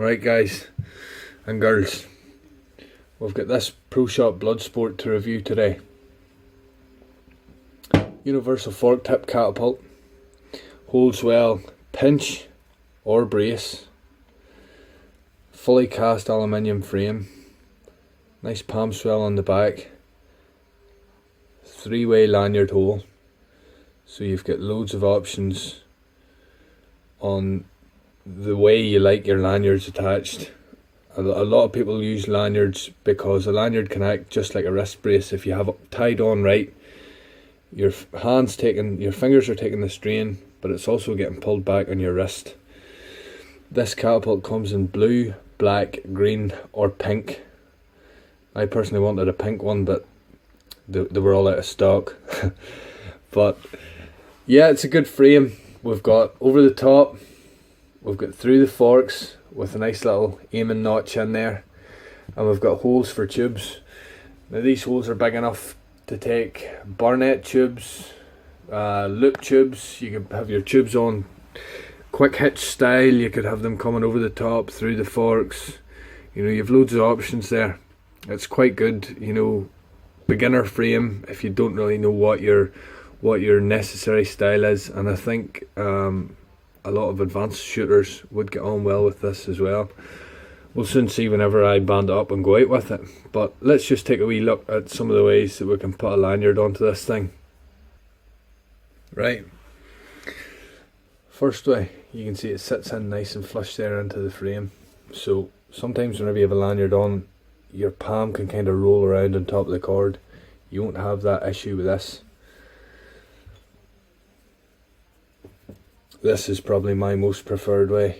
Alright guys and girls, we've got this Pro Shot Bloodsport to review today. Universal fork tip catapult, holds well, pinch or brace, fully cast aluminium frame, nice palm swell on the back, 3-way lanyard hole, so you've got loads of options on the way you like your lanyards attached. A lot of people use lanyards because a lanyard can act just like a wrist brace. If you have it tied on right, your fingers are taking the strain, but it's also getting pulled back on your wrist. This catapult comes in blue, black, green or pink. I personally wanted a pink one, but they were all out of stock. But yeah, it's a good frame. We've got over the top, we've got through the forks with a nice little aiming notch in there, and we've got holes for tubes. Now these holes are big enough to take Barnett tubes, loop tubes. You could have your tubes on quick hitch style, you could have them coming over the top, through the forks. You know, you've loads of options there. It's quite good, you know, beginner frame if you don't really know what your necessary style is, and I think a lot of advanced shooters would get on well with this as well. We'll soon see whenever I band it up and go out with it, but let's just take a wee look at some of the ways that we can put a lanyard onto this thing. Right, first way, you can see it sits in nice and flush there into the frame, so sometimes whenever you have a lanyard on, your palm can kind of roll around on top of the cord. You won't have that issue with this. This is probably my most preferred way,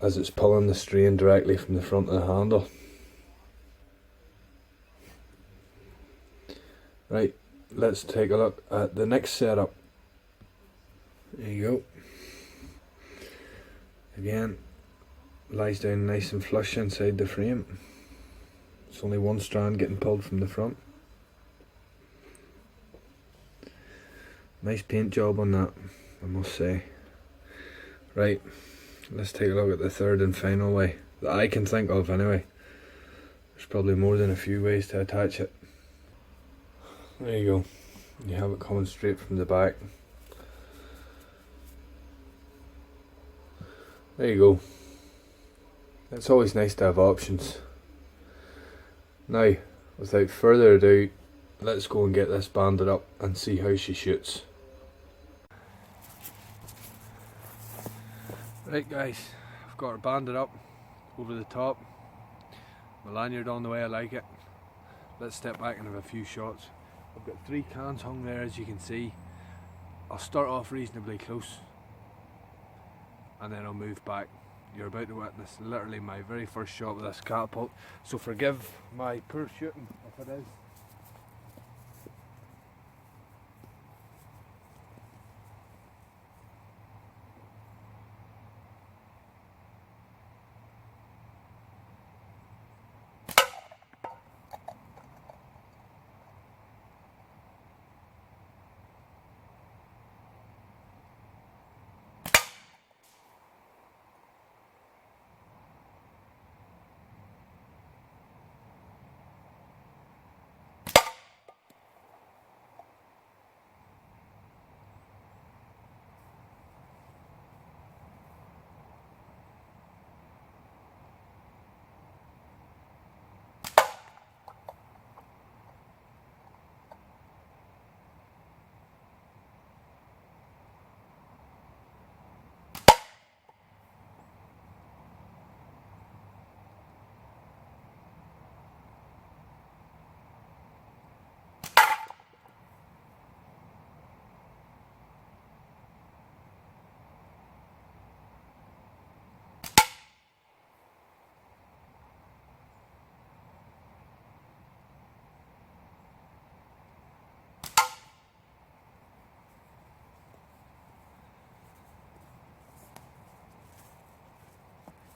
as it's pulling the strain directly from the front of the handle. Right, let's take a look at the next setup. There you go. Again, lies down nice and flush inside the frame. It's only one strand getting pulled from the front. Nice paint job on that, I must say. Right, let's take a look at the third and final way that I can think of anyway. There's probably more than a few ways to attach it. There you go. You have it coming straight from the back. There you go. It's always nice to have options. Now, without further ado, let's go and get this banded up and see how she shoots. Right guys, I've got her banded up over the top. My lanyard on the way I like it. Let's step back and have a few shots. I've got 3 cans hung there, as you can see. I'll start off reasonably close and then I'll move back. You're about to witness literally my very first shot with this catapult, so forgive my poor shooting if it is.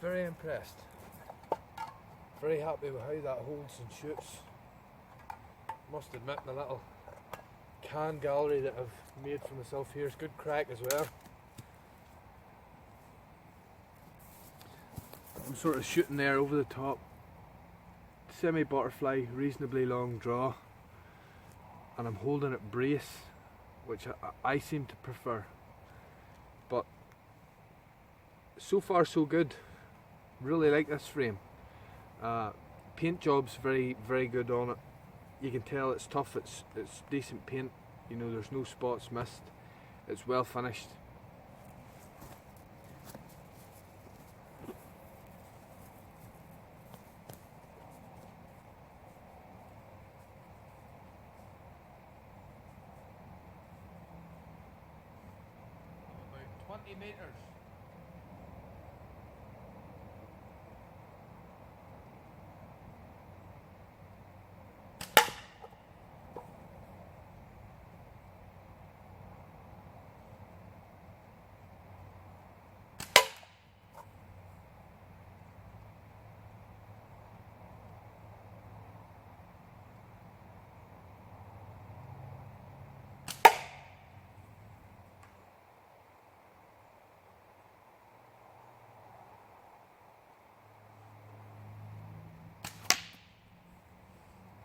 Very impressed. Very happy with how that holds and shoots. Must admit the little can gallery that I've made for myself here is good crack as well. I'm sort of shooting there over the top, semi-butterfly, reasonably long draw, and I'm holding it brace, which I seem to prefer. But so far so good. Really like this frame. Paint job's very good on it. You can tell it's tough, it's decent paint, you know, there's no spots missed, it's well finished. About 20 metres.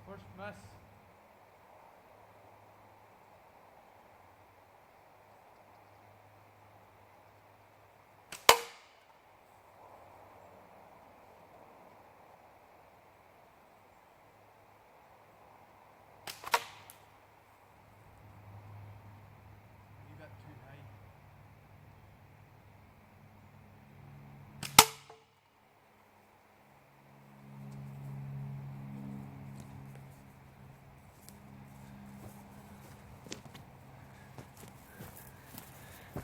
First miss. Leave it too high.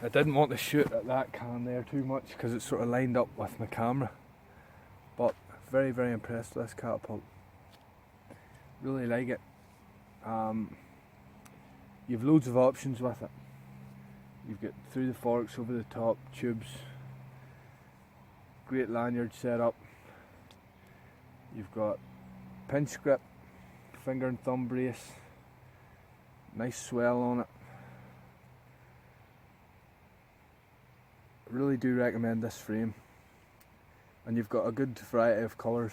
I didn't want to shoot at that can there too much because it's sort of lined up with my camera, but very impressed with this catapult. Really like it. You've loads of options with it. You've got through the forks, over the top, tubes, great lanyard setup. You've got pinch grip, finger and thumb brace, nice swell on it. Really do recommend this frame, and you've got a good variety of colours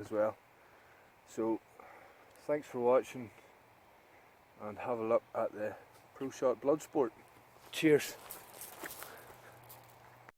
as well. So thanks for watching, and have a look at the ProShot Bloodsport. Cheers.